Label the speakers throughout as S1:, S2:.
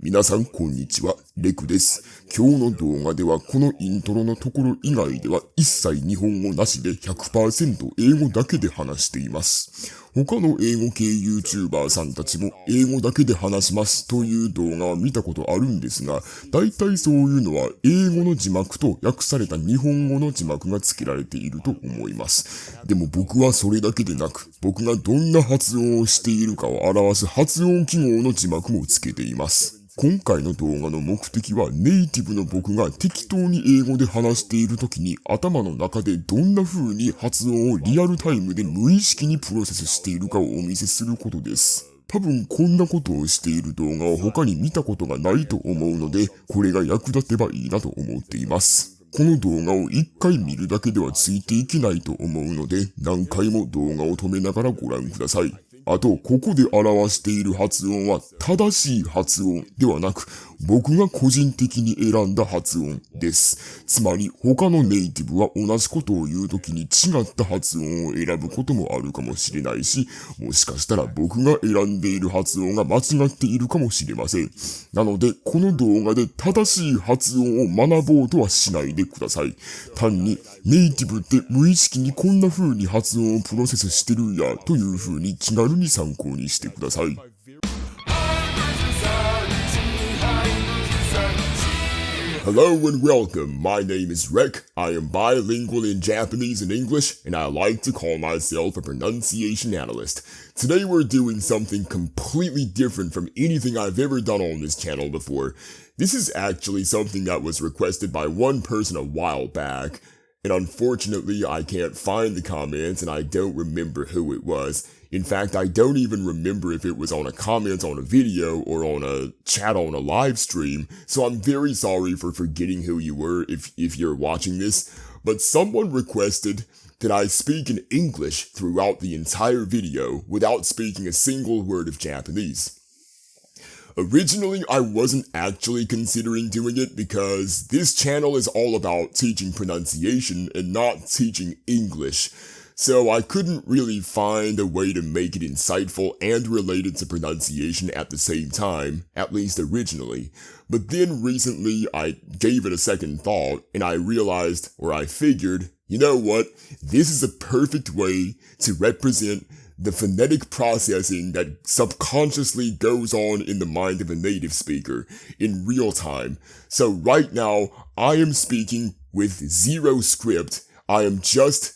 S1: 皆さんこんにちは、レクです。今日の動画ではこのイントロのところ以外では一切日本語なしで 100% 英語だけで話しています。他の英語系 YouTuber さんたちも英語だけで話しますという動画は見たことあるんですが、大体そういうのは英語の字幕と訳された日本語の字幕が付けられていると思います。でも僕はそれだけでなく、僕がどんな発音をしているかを表す発音記号の字幕も付けています。今回の動画の目的はネイティブの僕が適当に英語で話している時に頭の中でどんな風に発音をリアルタイムで無意識にプロセスしているかをお見せすることです。多分こんなことをしている動画を他に見たことがないと思うので、これが役立てばいいなと思っています。この動画を一回見るだけではついていけないと思うので、何回も動画を止めながらご覧ください。あと、ここで表している発音は正しい発音ではなく、僕が個人的に選んだ発音です。つまり、他のネイティブは同じことを言うときに違った発音を選ぶこともあるかもしれないし、もしかしたら僕が選んでいる発音が間違っているかもしれません。なので、この動画で正しい発音を学ぼうとはしないでください。単に、ネイティブって無意識にこんな風に発音をプロセスしてるんや、という風に気軽に参考にしてください。Hello and welcome. My name is Rek. I am bilingual in Japanese and English, and I like to call myself a pronunciation analyst. Today we're doing something completely different from anything I've ever done on this channel before. This is actually something that was requested by one person a while back, and unfortunately I can't find the comments and I don't remember who it was. In fact, I don't even remember if it was on a comment on a video or on a chat on a live stream, so I'm very sorry for forgetting who you were if you're watching this, but someone requested that I speak in English throughout the entire video without speaking a single word of Japanese. Originally, I wasn't actually considering doing it because this channel is all about teaching pronunciation and not teaching English. So I couldn't really find a way to make it insightful and related to pronunciation at the same time, at least originally. But then recently I gave it a second thought and I realized, or I figured, you know what? This is a perfect way to represent the phonetic processing that subconsciously goes on in the mind of a native speaker in real time. So right now, I am speaking with zero script. I am just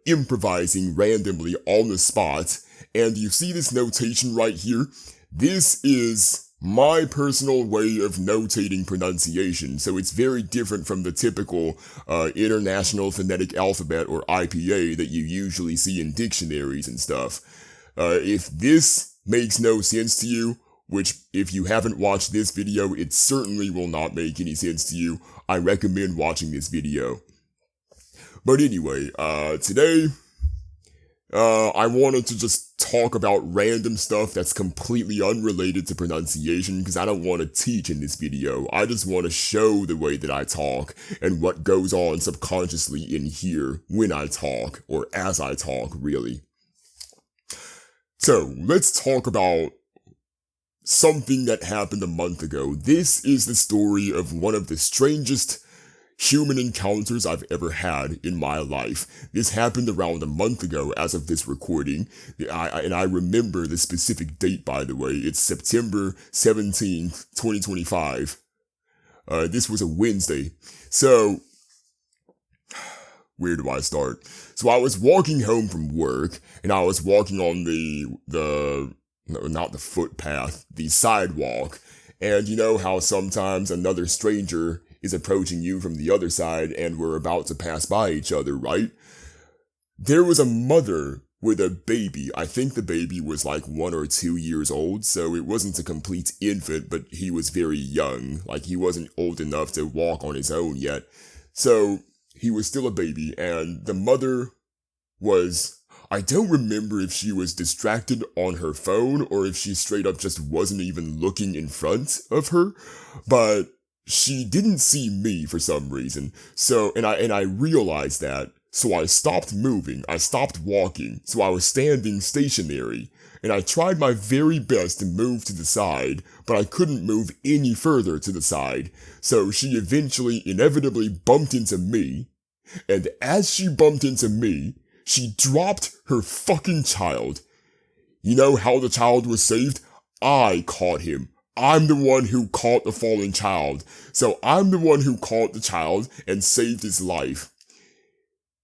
S1: improvising randomly on the spot. And you see this notation right here? This is my personal way of notating pronunciation. So it's very different from the typical International Phonetic Alphabet or IPA that you usually see in dictionaries and stuff. If this makes no sense to you, which if you haven't watched this video, it certainly will not make any sense to you, I recommend watching this video. But anyway, today, I wanted to just talk about random stuff that's completely unrelated to pronunciation because I don't want to teach in this video. I just want to show the way that I talk and what goes on subconsciously in here when I talk, or as I talk, really. So, let's talk about something that happened a month ago. This is the story of one of the strangest human encounters I've ever had in my life. This happened around a month ago as of this recording, and I remember the specific date, by the way. It's September 17th, 2025. This was a Wednesday. So, where do I start? So I was walking home from work, and I was walking on not the footpath, the sidewalk. And you know how sometimes another stranger is approaching you from the other side and we're about to pass by each other, right? There was a mother with a baby. I think the baby was like 1 or 2 years old, so it wasn't a complete infant, but he was very young. Like, he wasn't old enough to walk on his own yet. So, he was still a baby, and the mother was, I don't remember if she was distracted on her phone or if she straight up just wasn't even looking in front of her, but she didn't see me for some reason. So, and I realized that. So I stopped moving, I stopped walking, so I was standing stationary, and I tried my very best to move to the side, but I couldn't move any further to the side, so she eventually inevitably bumped into me, and as she bumped into me, she dropped her fucking child. You know how the child was saved? I caught him. I'm the one who caught the fallen child, so I'm the one who caught the child and saved his life.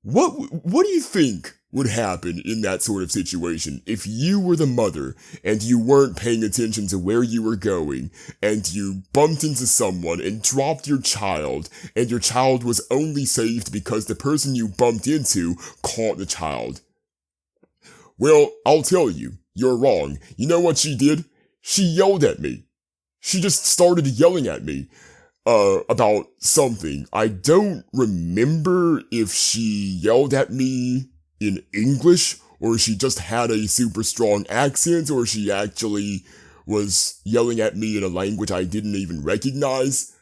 S1: What do you think would happen in that sort of situation if you were the mother and you weren't paying attention to where you were going and you bumped into someone and dropped your child and your child was only saved because the person you bumped into caught the child? Well, I'll tell you, you're wrong. You know what she did? She yelled at me. She just started yelling at me. About something. I don't remember if she yelled at me in English, or she just had a super strong accent, or she actually was yelling at me in a language I didn't even recognize.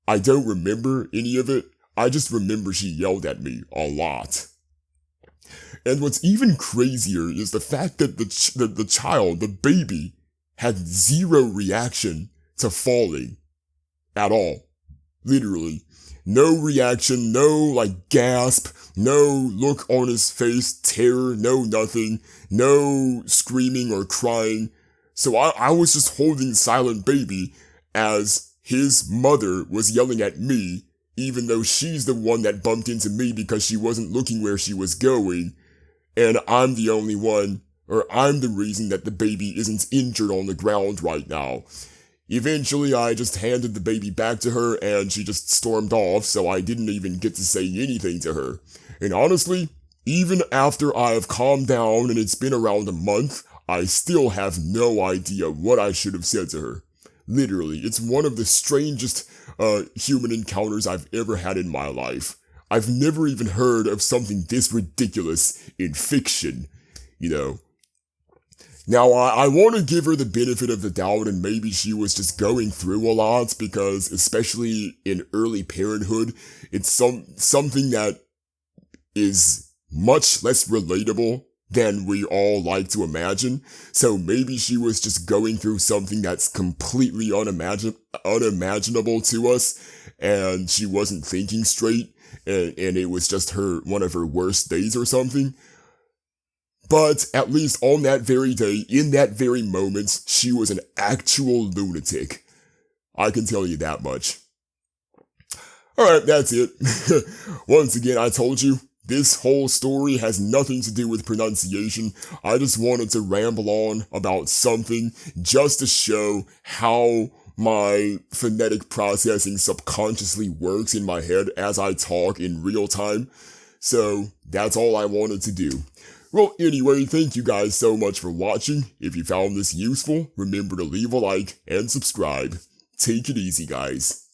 S1: I don't remember any of it. I just remember she yelled at me a lot. And what's even crazier is the fact that the child, the baby, had zero reaction to falling. At all. Literally. No reaction, no gasp, no look on his face, terror, no nothing, no screaming or crying. So I was just holding the silent baby as his mother was yelling at me, even though she's the one that bumped into me because she wasn't looking where she was going. And I'm the only one, or I'm the reason that the baby isn't injured on the ground right now. Eventually, I just handed the baby back to her and she just stormed off, so I didn't even get to say anything to her. And honestly, even after I've calmed down and it's been around a month, I still have no idea what I should have said to her. Literally, it's one of the strangest human encounters I've ever had in my life. I've never even heard of something this ridiculous in fiction, you know. Now, I want to give her the benefit of the doubt and maybe she was just going through a lot because, especially in early parenthood, it's something that is much less relatable than we all like to imagine. So maybe she was just going through something that's completely unimaginable to us and she wasn't thinking straight and it was just one of her worst days or something. But at least on that very day, in that very moment, she was an actual lunatic. I can tell you that much. Alright, that's it. Once again, I told you, this whole story has nothing to do with pronunciation. I just wanted to ramble on about something just to show how my phonetic processing subconsciously works in my head as I talk in real time. So that's all I wanted to do. Well, anyway, thank you guys so much for watching. If you found this useful, remember to leave a like and subscribe. Take it easy, guys.